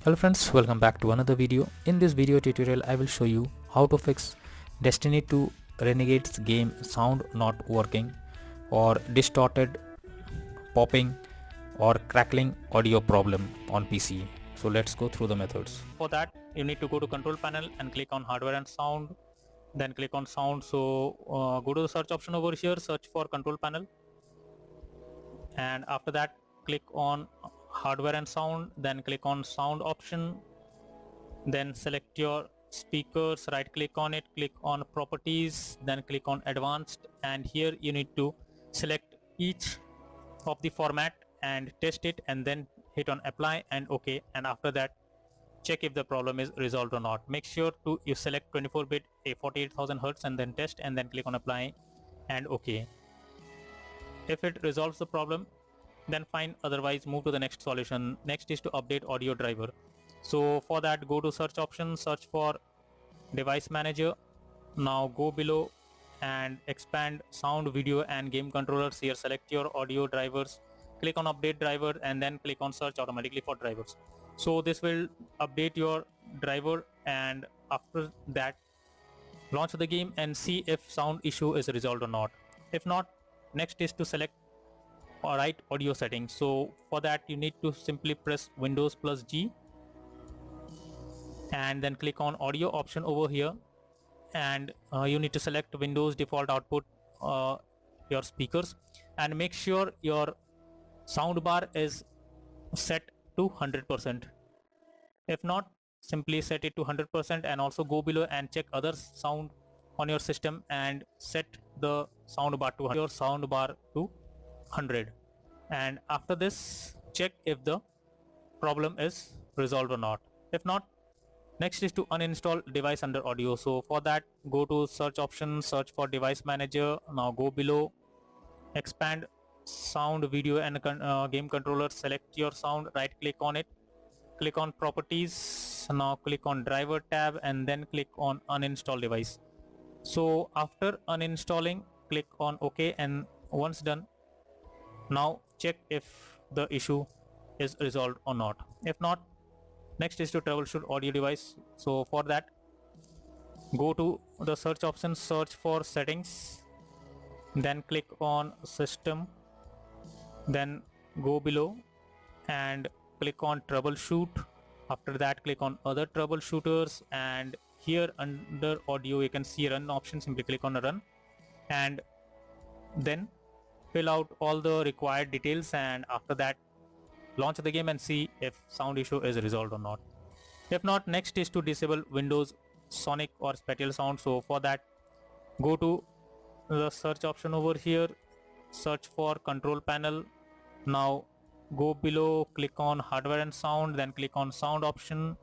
Hello friends, welcome back to another video. In this video tutorial I will show you how to fix Destiny 2 Renegades game sound not working or distorted, popping or crackling audio problem on PC. So let's go through the methods. For that you need to go to control panel and click on hardware and sound, then click on sound. So go to the search option over here, search for control panel, and after that click on hardware and sound, then click on sound option, then select your speakers, right click on it, click on properties, then click on advanced, and here you need to select each of the format and test it, and then hit on apply and OK, and after that check if the problem is resolved or not. Make sure to you select 24-bit a 48,000 Hz and then test, and then click on apply and OK. If it resolves the problem, then fine, otherwise move to the next solution. Next is to update audio driver. So for that, go to search option, search for device manager. Now go below and expand sound, video and game controllers. Here select your audio drivers, click on update driver, and then click on search automatically for drivers. So this will update your driver, and after that launch the game and see if sound issue is resolved or not. If not, next is to select right audio settings. So for that you need to simply press Windows plus G and then click on audio option over here, and you need to select Windows default output, your speakers, and make sure your sound bar is set to 100%. If not, simply set it to 100%, and also go below and check other sound on your system and set the sound bar to your sound bar to 100, and after this check if the problem is resolved or not. If not, next is to uninstall device under audio. So for that, go to search option, search for device manager. Now go below, expand sound, video and game controller, select your sound, right click on it, click on properties, now click on driver tab, and then click on uninstall device. So after uninstalling, click on OK, and once done, now check if the issue is resolved or not. If not, next is to troubleshoot audio device. So for that, go to the search option, search for settings, then click on system, then go below and click on troubleshoot. After that, click on other troubleshooters, and here under audio you can see run option. Simply click on run and then fill out all the required details, and after that launch the game and see if sound issue is resolved or not. If not, next is to disable Windows Sonic or Spatial Sound. So for that, go to the search option over here, search for control panel. Now go below, click on hardware and sound, then click on sound option.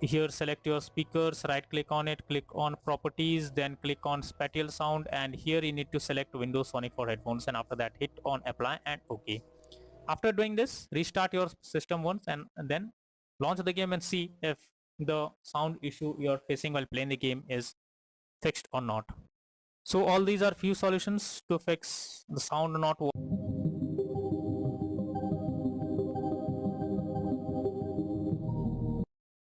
Here select your speakers, right click on it, click on properties, then click on spatial sound, and here you need to select Windows Sonic for headphones, and after that hit on apply and OK. After doing this, restart your system once and then launch the game and see if the sound issue you're facing while playing the game is fixed or not. So all these are few solutions to fix the sound not working.